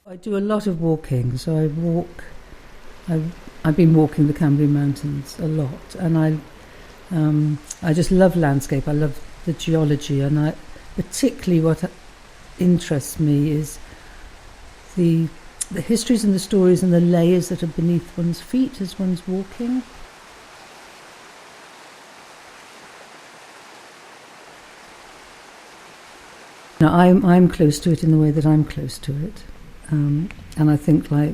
I do a lot of walking, so I've been walking the Cambrian Mountains a lot, and I just love landscape. I love the geology, and particularly what interests me is the histories and the stories and the layers that are beneath one's feet as one's walking. Now, I'm close to it in the way that I'm close to it, and I think, like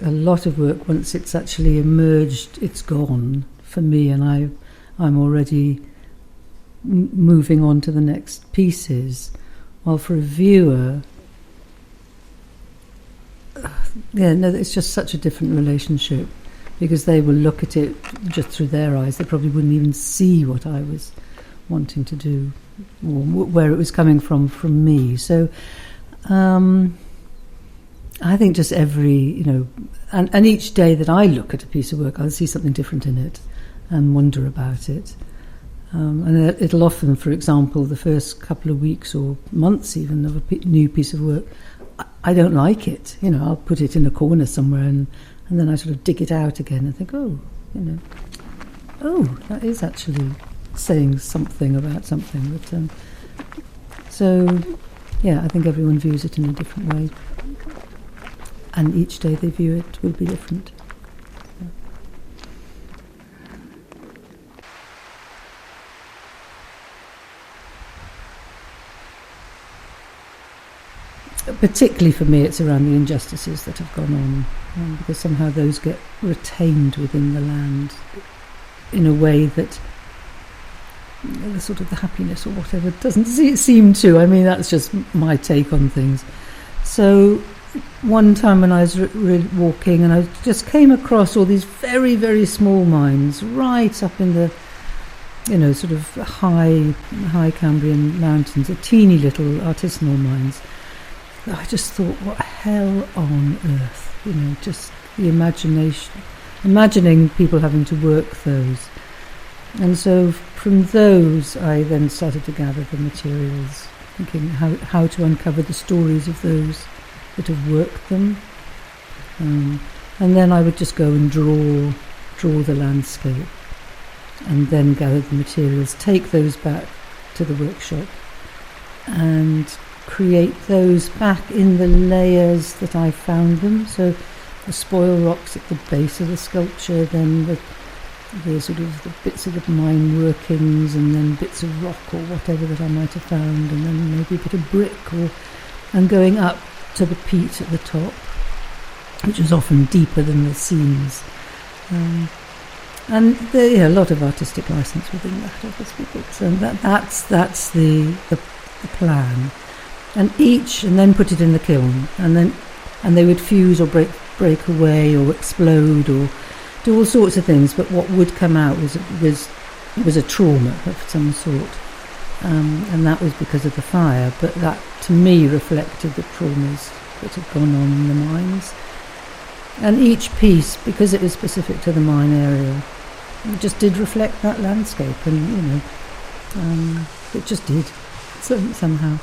a lot of work, once it's actually emerged, it's gone for me, and I'm already moving on to the next pieces. While for a viewer, it's just such a different relationship, because they will look at it just through their eyes. They probably wouldn't even see what I was wanting to do, or where it was coming from me. So I think just every, and each day that I look at a piece of work, I'll see something different in it and wonder about it. And it'll often, for example, the first couple of weeks or months even of a new piece of work, I don't like it. I'll put it in a corner somewhere, and then I sort of dig it out again and think, that is actually saying something about something. But I think everyone views it in a different way, and each day they view it will be different. Particularly for me, it's around the injustices that have gone on, because somehow those get retained within the land in a way that the sort of the happiness or whatever doesn't seem to. I mean, that's just my take on things. So one time when I was walking, and I just came across all these very, very small mines right up in the sort of high Cambrian Mountains, a teeny little artisanal mines. I just thought, what hell on earth, just the imagining people having to work those. And so from those I then started to gather the materials, thinking how to uncover the stories of those that have worked them. And then I would just go and draw the landscape, and then gather the materials, take those back to the workshop, and create those back in the layers that I found them. So the spoil rocks at the base of the sculpture, then the sort of the bits of the mine workings, and then bits of rock or whatever that I might have found, and then maybe a bit of brick, and going up to the peat at the top, which is often deeper than the seams. And a lot of artistic license within that, obviously, but that's the plan. And then put it in the kiln, and they would fuse or break away or explode or do all sorts of things. But what would come out was a trauma of some sort, and that was because of the fire. But that, to me, reflected the traumas that had gone on in the mines. And each piece, because it was specific to the mine area, it just did reflect that landscape, and it just did somehow.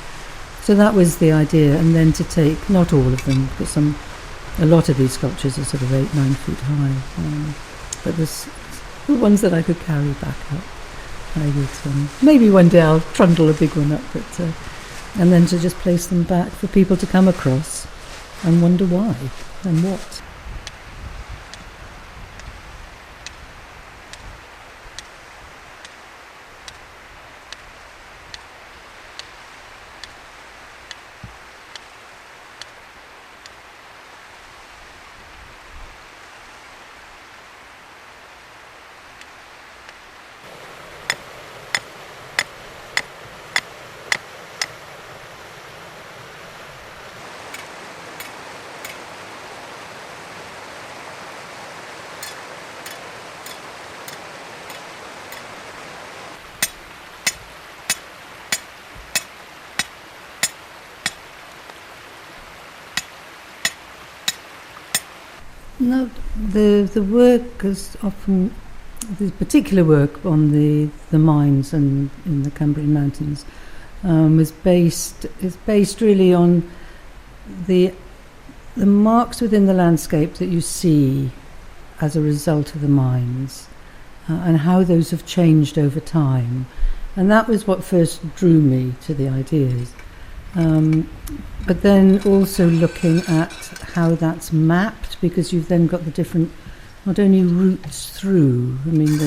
So that was the idea, and then to take, not all of them, because a lot of these sculptures are sort of 8-9 feet high, but the ones that I could carry back up, I would, maybe one day I'll trundle a big one up, but and then to just place them back for people to come across and wonder why and what. No, the work is often, the particular work on the mines and in the Cambrian Mountains is based really on the the marks within the landscape that you see as a result of the mines, and how those have changed over time. And that was what first drew me to the ideas. But then also looking at how that's mapped, because you've then got the different, not only routes through, I mean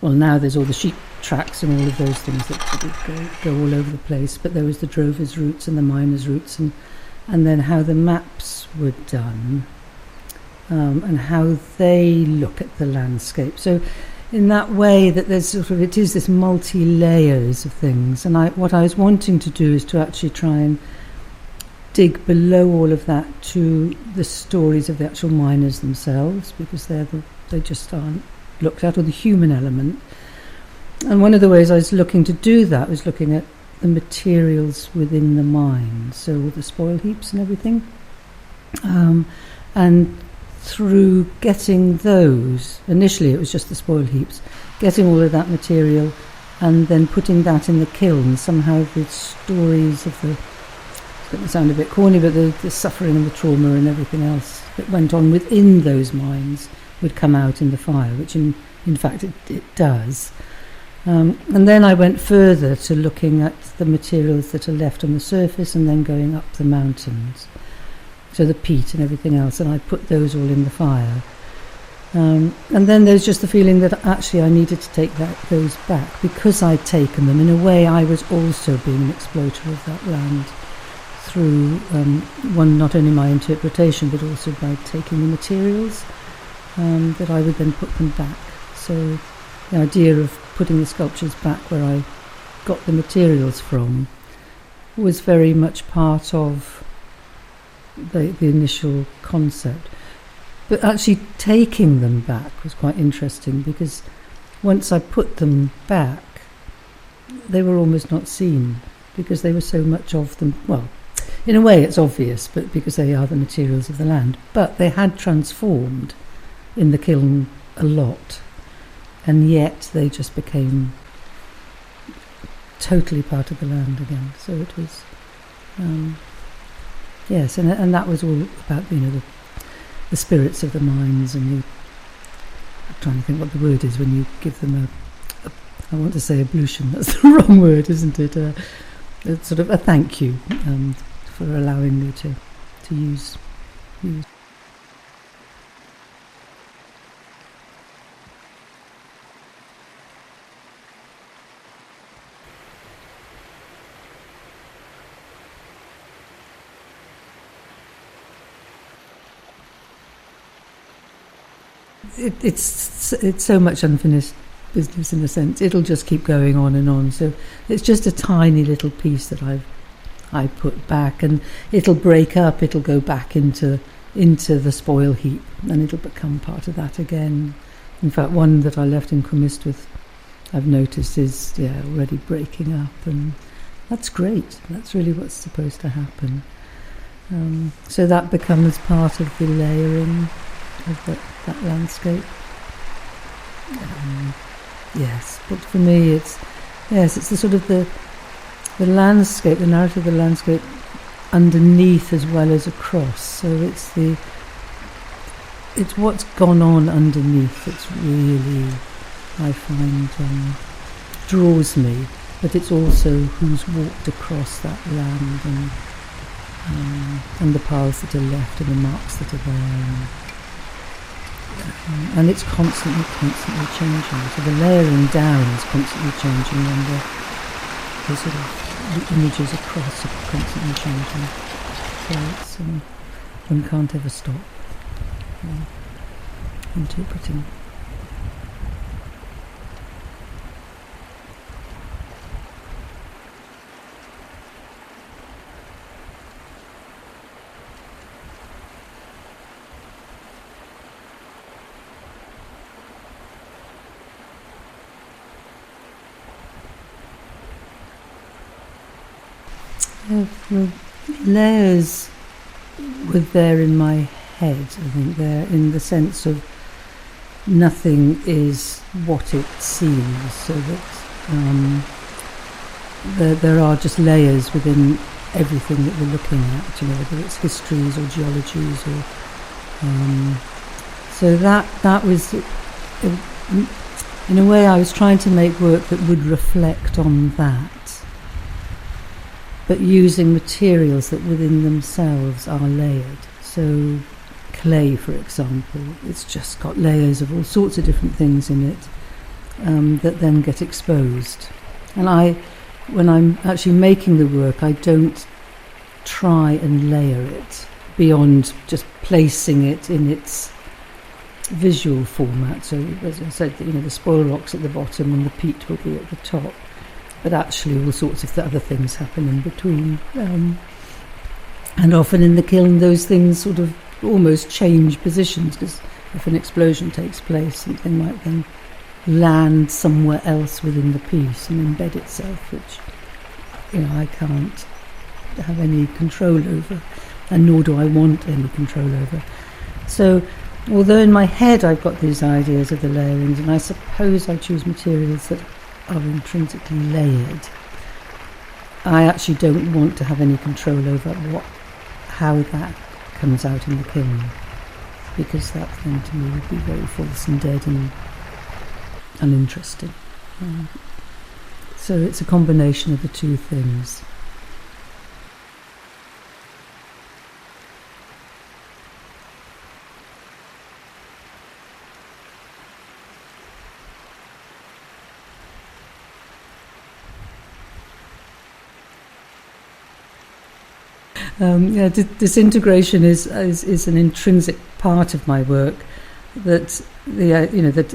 now there's all the sheep tracks and all of those things that go all over the place, but there was the drovers' routes and the miners' routes, and then how the maps were done, and how they look at the landscape. So in that way that there's it is this multi-layers of things, and what I was wanting to do is to actually try and dig below all of that to the stories of the actual miners themselves, because they just aren't looked at, or the human element. And one of the ways I was looking to do that was looking at the materials within the mine, so all the spoil heaps and everything, and through getting those, initially it was just the spoil heaps, getting all of that material and then putting that in the kiln, somehow the stories of it's going to sound a bit corny, but the suffering and the trauma and everything else that went on within those mines would come out in the fire, which in fact it does. And then I went further to looking at the materials that are left on the surface and then going up the mountains, so the peat and everything else, and I put those all in the fire. And then there's just the feeling that actually I needed to take those back, because I'd taken them. In a way, I was also being an exploiter of that land through not only my interpretation, but also by taking the materials, that I would then put them back. So the idea of putting the sculptures back where I got the materials from was very much part of the initial concept. But actually taking them back was quite interesting, because once I put them back, they were almost not seen, because they were so much of them. Well, in a way it's obvious, but because they are the materials of the land. But they had transformed in the kiln a lot, and yet they just became totally part of the land again. So it was, yes, and that was all about, the spirits of the mines, and I'm trying to think what the word is when you give them I want to say ablution, that's the wrong word, isn't it? It's sort of a thank you for allowing me to use. It's so much unfinished business, in a sense. It'll just keep going on and on. So it's just a tiny little piece that I put back, and it'll break up. It'll go back into the spoil heap, and it'll become part of that again. In fact, one that I left in Cwmystwyth, I've noticed, is already breaking up, and that's great. That's really what's supposed to happen. So that becomes part of the layering of that landscape. Yes, but for me it's the sort of the landscape, the narrative of the landscape underneath as well as across. So it's what's gone on underneath that's really, I find, draws me, but it's also who's walked across that land, and the paths that are left and the marks that are there. And it's constantly changing. So the layering down is constantly changing, and the sort of the images across are constantly changing. So it's one can't ever stop interpreting. The layers were there in my head. I think they're in the sense of nothing is what it seems, so that there are just layers within everything that we're looking at, whether it's histories or geologies or so that was, in a way, I was trying to make work that would reflect on that, but using materials that within themselves are layered. So clay, for example, it's just got layers of all sorts of different things in it that then get exposed. And when I'm actually making the work, I don't try and layer it beyond just placing it in its visual format. So, as I said, the spoil rocks at the bottom and the peat will be at the top, but actually all sorts of other things happen in between. And often in the kiln, those things sort of almost change positions, because if an explosion takes place, something might then land somewhere else within the piece and embed itself, which I can't have any control over, and nor do I want any control over. So although in my head I've got these ideas of the layerings, and I suppose I choose materials that are intrinsically layered, I actually don't want to have any control over how that comes out in the kiln, because that then to me would be very false and dead and uninteresting. So it's a combination of the two things. Disintegration is an intrinsic part of my work. That that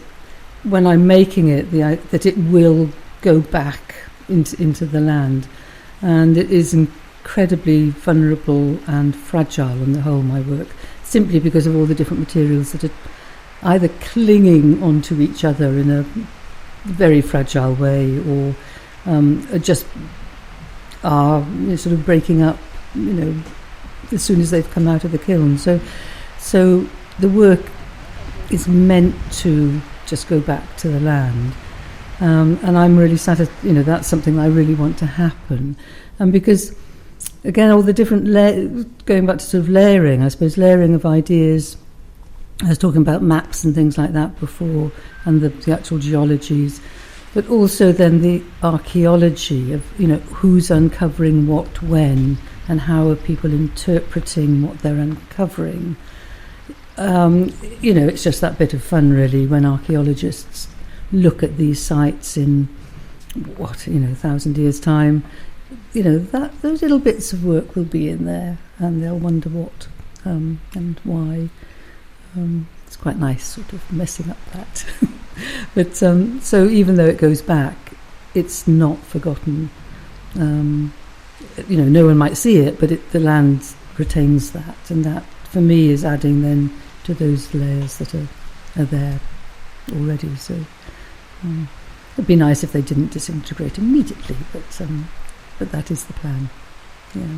when I'm making it, that it will go back into the land, and it is incredibly vulnerable and fragile on the whole, my work, simply because of all the different materials that are either clinging onto each other in a very fragile way, or just are sort of breaking up, as soon as they've come out of the kiln. So the work is meant to just go back to the land, and I'm really satisfied. That's something I really want to happen, and because again, all the different going back to sort of layering, I suppose, layering of ideas. I was talking about maps and things like that before, and the actual geologies, but also then the archaeology of who's uncovering what when, and how are people interpreting what they're uncovering. It's just that bit of fun, really, when archaeologists look at these sites in 1,000 years' time. That those little bits of work will be in there, and they'll wonder what and why. It's quite nice, sort of messing up that. But so even though it goes back, it's not forgotten. No one might see it, but the land retains that, and that for me is adding then to those layers that are there already. So it'd be nice if they didn't disintegrate immediately, but that is the plan. Yeah.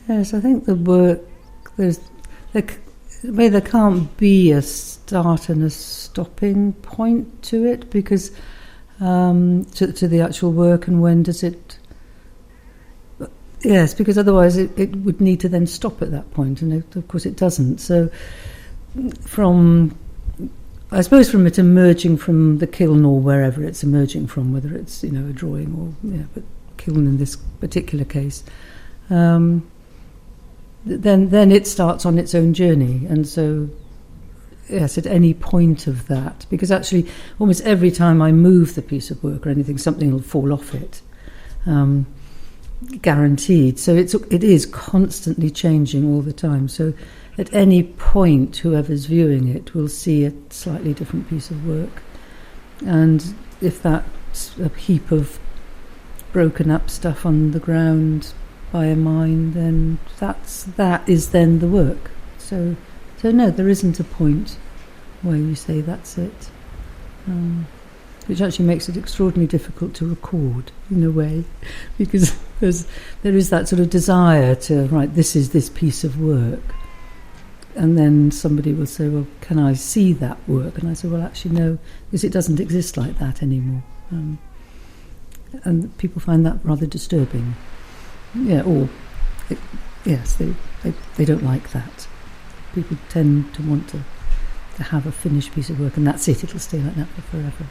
Yes, I think the work, there can't be a start and a stopping point to it, because to the actual work, and when does it... Yes, because otherwise it would need to then stop at that point, and of course it doesn't. So from it emerging from the kiln, or wherever it's emerging from, whether it's a drawing or but kiln in this particular case, then it starts on its own journey. And so yes, at any point of that, because actually almost every time I move the piece of work or anything, something will fall off it, guaranteed. So it is constantly changing all the time. So at any point, whoever's viewing it will see a slightly different piece of work, and if that's a heap of broken up stuff on the ground by a mine, then that is then the work. So no, there isn't a point where you say that's it, which actually makes it extraordinarily difficult to record in a way, because there is that sort of desire to, right, this is this piece of work, And then somebody will say, well, can I see that work? And I say, well, actually, no, because it doesn't exist like that anymore. And people find that rather disturbing. Yeah, or, yes, they don't like that. People tend to want to have a finished piece of work, and that's it, it'll stay like that for forever.